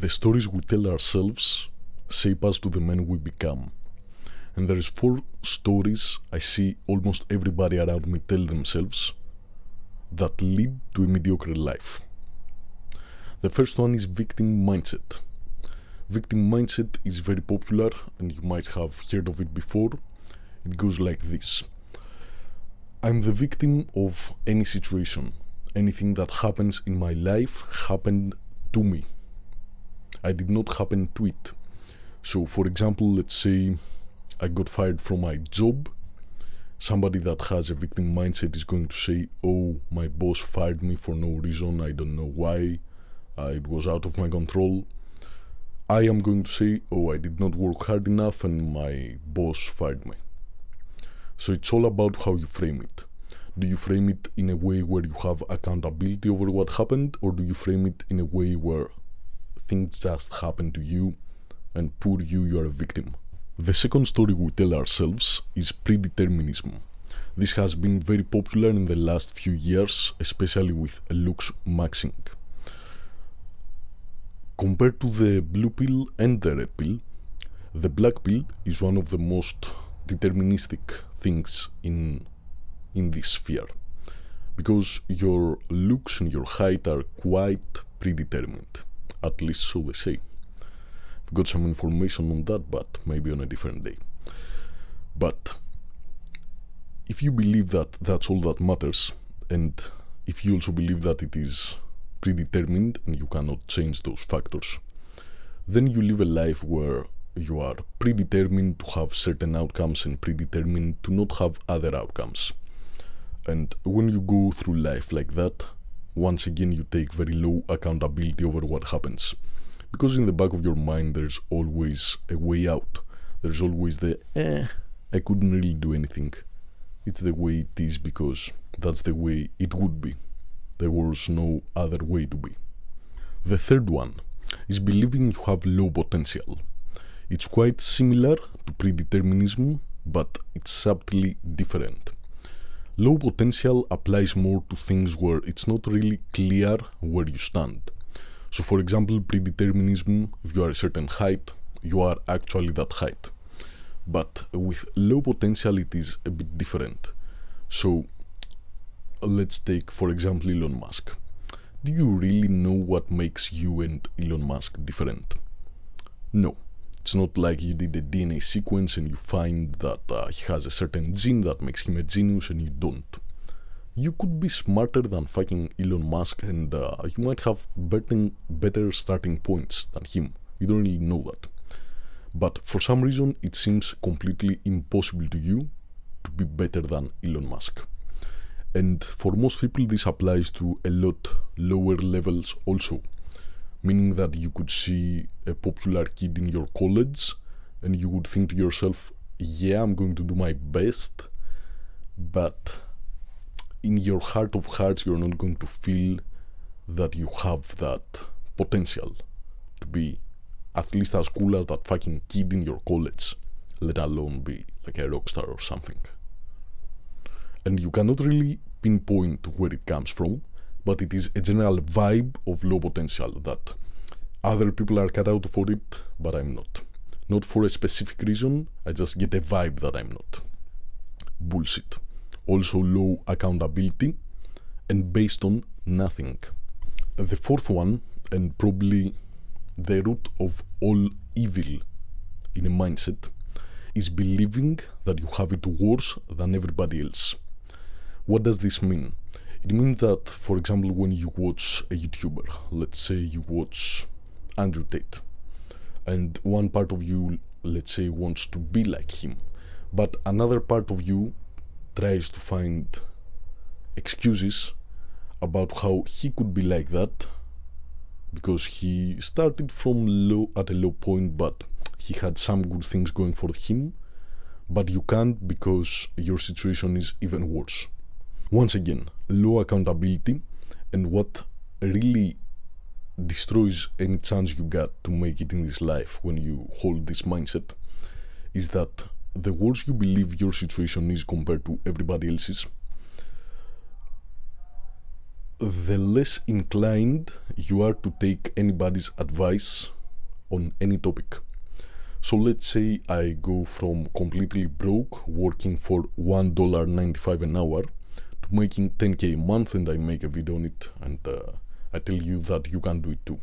The stories we tell ourselves shape us to the men we become. And there is 4 stories I see almost everybody around me tell themselves that lead to a mediocre life. The first one is victim mindset. Victim mindset is very popular and you might have heard of it before. It goes like this. I'm the victim of any situation. Anything that happens in my life happened to me. I did not happen to it. So for example, let's say I got fired from my job. Somebody that has a victim mindset is going to say, oh, my boss fired me for no reason, I don't know why, it was out of my control. I am going to say, oh, I did not work hard enough and my boss fired me. So it's all about how you frame it. Do you frame it in a way where you have accountability over what happened, or do you frame it in a way where things just happen to you and poor you are a victim? The second story we tell ourselves is predeterminism. This has been very popular in the last few years, especially with looks maxing. Compared to the blue pill and the red pill, the black pill is one of the most deterministic things in this sphere, because your looks and your height are quite predetermined, at least so they say. I've got some information on that, but maybe on a different day. But if you believe that that's all that matters, and if you also believe that it is predetermined and you cannot change those factors, then you live a life where you are predetermined to have certain outcomes and predetermined to not have other outcomes. And when you go through life like that, once again you take very low accountability over what happens. Because in the back of your mind there's always a way out. There's always the, I couldn't really do anything. It's the way it is because that's the way it would be. There was no other way to be. The third one is believing you have low potential. It's quite similar to predeterminism, but it's subtly different. Low potential applies more to things where it's not really clear where you stand. So for example, predeterminism, if you are a certain height, you are actually that height. But with low potential it is a bit different. So let's take for example Elon Musk. Do you really know what makes you and Elon Musk different? No. It's not like you did a DNA sequence and you find that he has a certain gene that makes him a genius and you don't. You could be smarter than fucking Elon Musk and you might have better starting points than him. You don't really know that. But for some reason it seems completely impossible to you to be better than Elon Musk. And for most people this applies to a lot lower levels also. Meaning that you could see a popular kid in your college and you would think to yourself, yeah, I'm going to do my best, but in your heart of hearts you're not going to feel that you have that potential to be at least as cool as that fucking kid in your college, let alone be like a rock star or something. And you cannot really pinpoint where it comes from, but it is a general vibe of low potential that other people are cut out for it, but I'm not. Not for a specific reason, I just get a vibe that I'm not. Bullshit. Also low accountability and based on nothing. The fourth one, and probably the root of all evil in a mindset, is believing that you have it worse than everybody else. What does this mean? It means that, for example, when you watch a YouTuber, let's say you watch Andrew Tate, and one part of you, let's say, wants to be like him, but another part of you tries to find excuses about how he could be like that, because he started from at a low point, but he had some good things going for him, but you can't because your situation is even worse. Once again, low accountability, and what really destroys any chance you got to make it in this life when you hold this mindset is that the worse you believe your situation is compared to everybody else's, the less inclined you are to take anybody's advice on any topic. So let's say I go from completely broke, working for $1.95 an hour, to making 10k a month, and I make a video on it, and I tell you that you can do it too.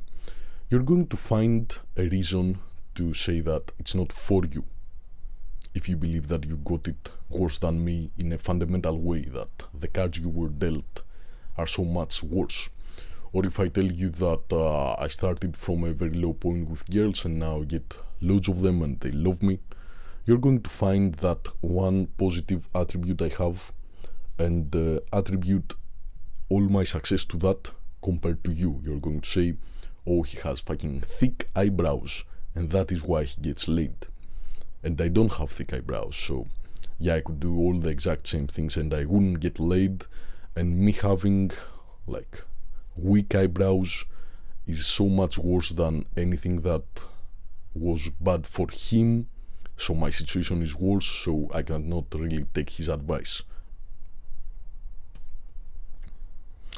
You're going to find a reason to say that it's not for you. If you believe that you got it worse than me in a fundamental way, that the cards you were dealt are so much worse. Or if I tell you that I started from a very low point with girls and now I get loads of them and they love me, you're going to find that one positive attribute I have and attribute all my success to that compared to you. You're going to say, oh, he has fucking thick eyebrows and that is why he gets laid. And I don't have thick eyebrows, so yeah, I could do all the exact same things and I wouldn't get laid. And me having like weak eyebrows is so much worse than anything that was bad for him, so my situation is worse, so I cannot really take his advice.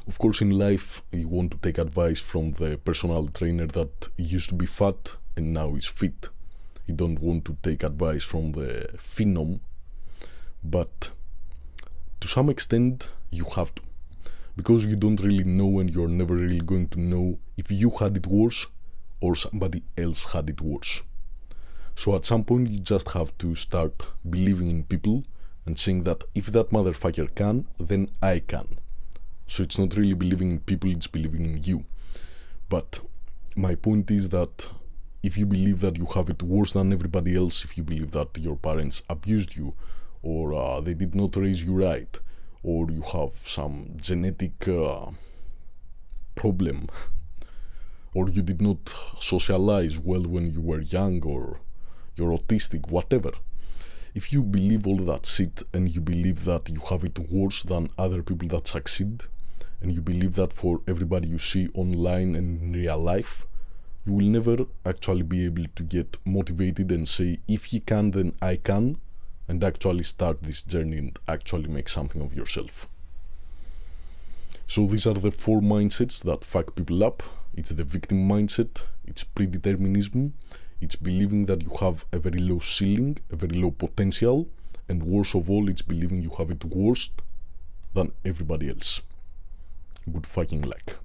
Of course, in life you want to take advice from the personal trainer that used to be fat and now is fit. You don't want to take advice from the phenom, but to some extent you have to, because you don't really know and you're never really going to know if you had it worse or somebody else had it worse. So at some point you just have to start believing in people and saying that if that motherfucker can, then I can. So it's not really believing in people, it's believing in you. But my point is that if you believe that you have it worse than everybody else, if you believe that your parents abused you, or they did not raise you right, or you have some genetic problem, or you did not socialize well when you were young, or you're autistic, whatever. If you believe all that shit and you believe that you have it worse than other people that succeed, and you believe that for everybody you see online and in real life, you will never actually be able to get motivated and say, if he can, then I can, and actually start this journey and actually make something of yourself. So these are the 4 mindsets that fuck people up. It's the victim mindset, it's predeterminism, it's believing that you have a very low ceiling, a very low potential, and worst of all, it's believing you have it worse than everybody else. Good fucking luck.